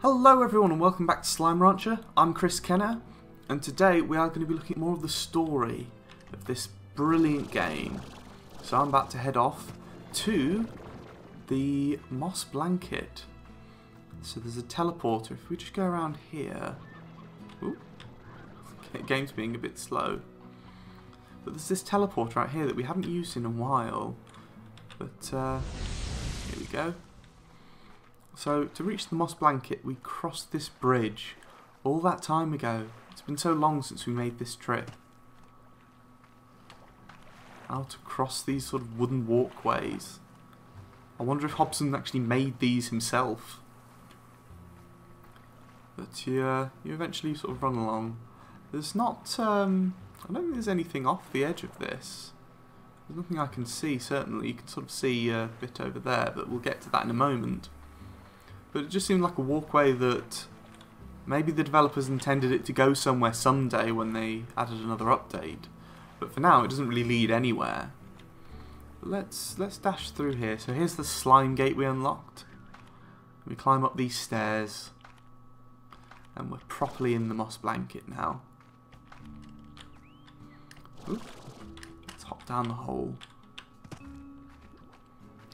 Hello everyone and welcome back to Slime Rancher. I'm Chris Kenner and today we are going to be looking at more of the story of this brilliant game. So I'm about to head off to the Moss Blanket. So there's a teleporter. If we just go around here... Ooh, the game's being a bit slow. But there's this teleporter out here that we haven't used in a while. But here we go. So, to reach the Moss Blanket, we crossed this bridge all that time ago. It's been so long since we made this trip. How to cross these sort of wooden walkways. I wonder if Hobson actually made these himself. But you eventually sort of run along. There's not, I don't think there's anything off the edge of this. There's nothing I can see, certainly. You can sort of see a bit over there, but we'll get to that in a moment. But it just seemed like a walkway that maybe the developers intended it to go somewhere someday when they added another update. But for now, it doesn't really lead anywhere. But let's dash through here. So here's the slime gate we unlocked. We climb up these stairs, and we're properly in the Moss Blanket now. Oop. Let's hop down the hole.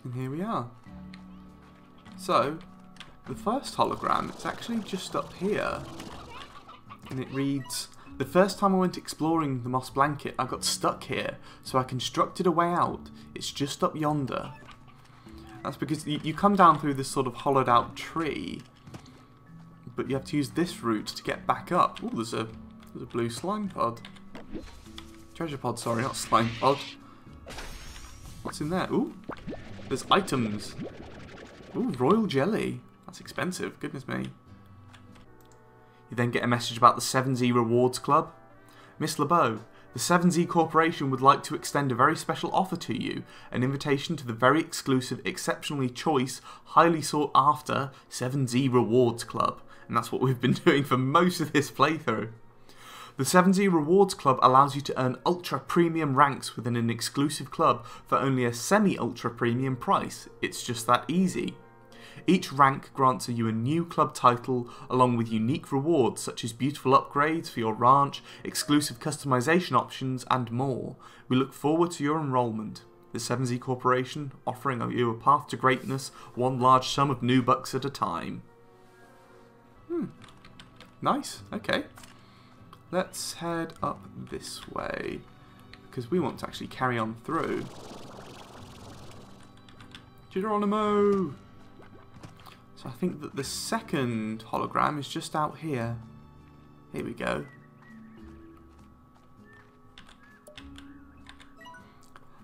And here we are. So, the first hologram, it's actually just up here. And it reads, "The first time I went exploring the Moss Blanket, I got stuck here, so I constructed a way out. It's just up yonder." That's because you come down through this sort of hollowed out tree, but you have to use this route to get back up. Ooh, there's a blue slime pod. Treasure pod, sorry, not slime pod. What's in there? Ooh, there's items. Ooh, royal jelly. That's expensive, goodness me. You then get a message about the 7Z Rewards Club. "Miss LeBeau, the 7Z Corporation would like to extend a very special offer to you, an invitation to the very exclusive, exceptionally choice, highly sought after 7Z Rewards Club." And that's what we've been doing for most of this playthrough. The 7Z Rewards Club allows you to earn ultra premium ranks within an exclusive club for only a semi-ultra premium price. It's just that easy. Each rank grants you a new club title along with unique rewards such as beautiful upgrades for your ranch, exclusive customization options and more. We look forward to your enrollment. The 7Z Corporation offering you a path to greatness, one large sum of new bucks at a time. Nice, okay. Let's head up this way because we want to actually carry on through. Geronimo! So I think that the second hologram is just out here. Here we go.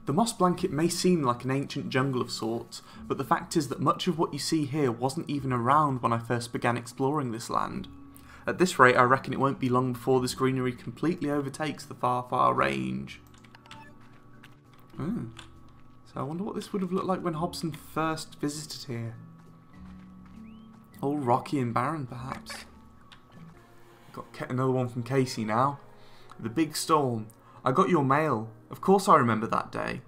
The Moss Blanket may seem like an ancient jungle of sorts, but the fact is that much of what you see here wasn't even around when I first began exploring this land. At this rate, I reckon it won't be long before this greenery completely overtakes the far, far range. So I wonder what this would have looked like when Hobson first visited here. All rocky and barren, perhaps. Got another one from Casey now. "The big storm. I got your mail. Of course I remember that day.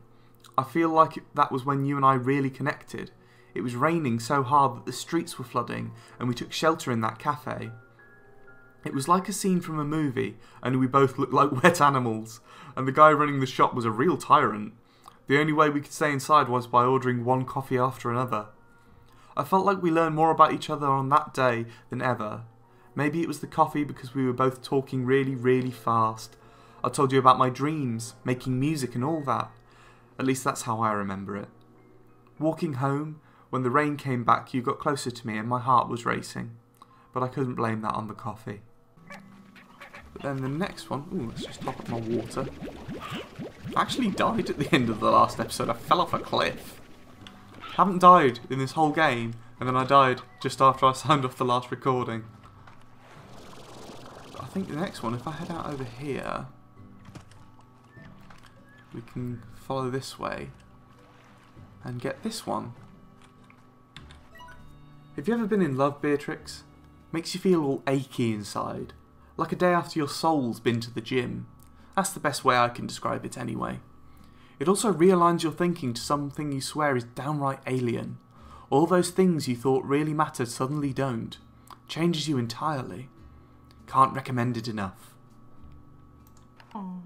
I feel like that was when you and I really connected. It was raining so hard that the streets were flooding, and we took shelter in that cafe. It was like a scene from a movie, only we both looked like wet animals, and the guy running the shop was a real tyrant. The only way we could stay inside was by ordering one coffee after another. I felt like we learned more about each other on that day than ever. Maybe it was the coffee because we were both talking really, really fast. I told you about my dreams, making music and all that. At least that's how I remember it. Walking home, when the rain came back, you got closer to me and my heart was racing. But I couldn't blame that on the coffee." But then the next one... Ooh, let's just top up my water. I actually died at the end of the last episode. I fell off a cliff. Haven't died in this whole game, and then I died just after I signed off the last recording. But I think the next one, if I head out over here, we can follow this way and get this one. Have you ever been in love, Beatrix? Makes you feel all achy inside, like a day after your soul's been to the gym. That's the best way I can describe it anyway. It also realigns your thinking to something you swear is downright alien. All those things you thought really mattered suddenly don't. Changes you entirely. Can't recommend it enough. Aww.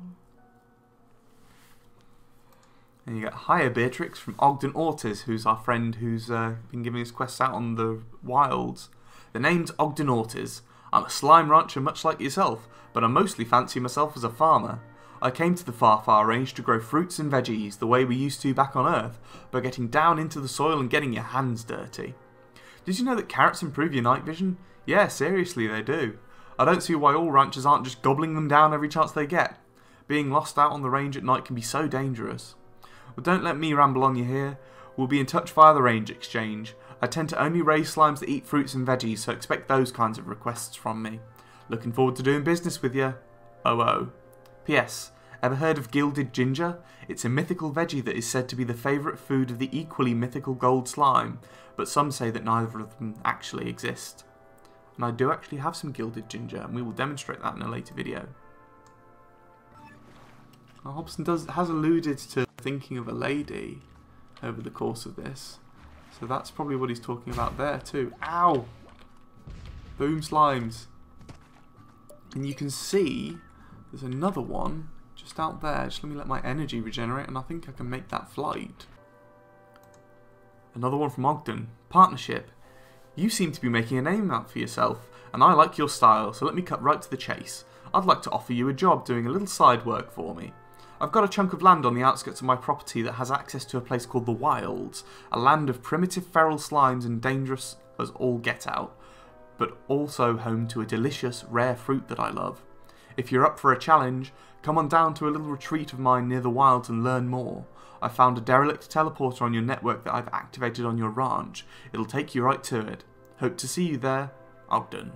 And you get Hiya Beatrix from Ogden Ortiz, who's our friend who's been giving us quests out on the wilds. The name's Ogden Ortiz. I'm a slime rancher much like yourself, but I mostly fancy myself as a farmer. I came to the far range to grow fruits and veggies the way we used to back on Earth, by getting down into the soil and getting your hands dirty. Did you know that carrots improve your night vision? Yeah, seriously, they do. I don't see why all ranchers aren't just gobbling them down every chance they get. Being lost out on the range at night can be so dangerous. But don't let me ramble on you here. We'll be in touch via the range exchange. I tend to only raise slimes that eat fruits and veggies, so expect those kinds of requests from me. Looking forward to doing business with you. OO. P.S. Ever heard of gilded ginger? It's a mythical veggie that is said to be the favourite food of the equally mythical gold slime, but some say that neither of them actually exist. And I do actually have some gilded ginger, and we will demonstrate that in a later video. Now, Hobson has alluded to thinking of a lady over the course of this, so that's probably what he's talking about there too. Ow! Boom slimes. And you can see there's another one just out there. Just let me let my energy regenerate, and I think I can make that flight. Another one from Ogden. Partnership. You seem to be making a name out for yourself, and I like your style, so let me cut right to the chase. I'd like to offer you a job doing a little side work for me. I've got a chunk of land on the outskirts of my property that has access to a place called the Wilds, a land of primitive feral slimes and dangerous as all get out, but also home to a delicious, rare fruit that I love. If you're up for a challenge, come on down to a little retreat of mine near the Wilds and learn more. I found a derelict teleporter on your network that I've activated on your ranch. It'll take you right to it. Hope to see you there, Ogden.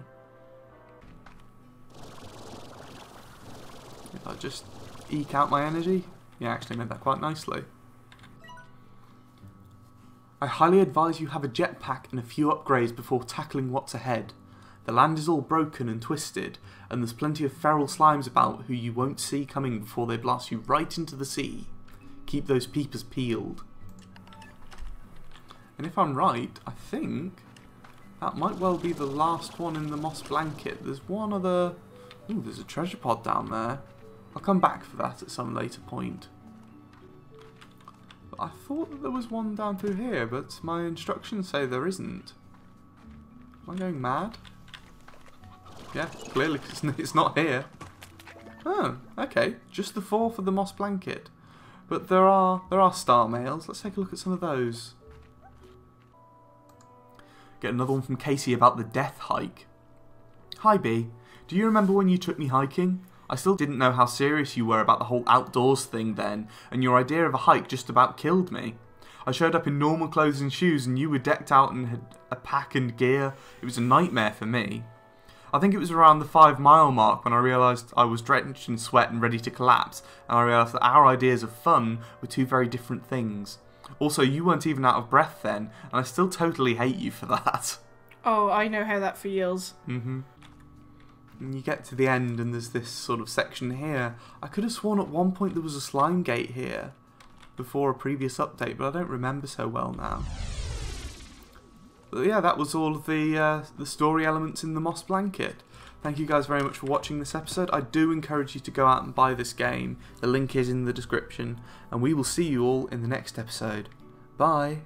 If I just eke out my energy? Yeah, actually made that quite nicely. I highly advise you have a jetpack and a few upgrades before tackling what's ahead. The land is all broken and twisted, and there's plenty of feral slimes about who you won't see coming before they blast you right into the sea. Keep those peepers peeled. And if I'm right, I think that might well be the last one in the moss blanket. There's one other... Ooh, there's a treasure pod down there. I'll come back for that at some later point. But I thought that there was one down through here, but my instructions say there isn't. Am I going mad? Yeah, clearly it's not here. Oh, okay. Just the 4 for the moss blanket. But there are starmails. Let's take a look at some of those. Get another one from Casey about the death hike. Hi B, do you remember when you took me hiking? I still didn't know how serious you were about the whole outdoors thing then, and your idea of a hike just about killed me. I showed up in normal clothes and shoes, and you were decked out and had a pack and gear. It was a nightmare for me. I think it was around the 5-mile mark when I realised I was drenched in sweat and ready to collapse, and I realised that our ideas of fun were two very different things. Also, you weren't even out of breath then, and I still totally hate you for that. Oh, I know how that feels. And you get to the end and there's this sort of section here. I could have sworn at one point there was a slime gate here before a previous update, but I don't remember so well now. But yeah, that was all of the story elements in the Moss Blanket. Thank you guys very much for watching this episode. I do encourage you to go out and buy this game. The link is in the description, and we will see you all in the next episode. Bye!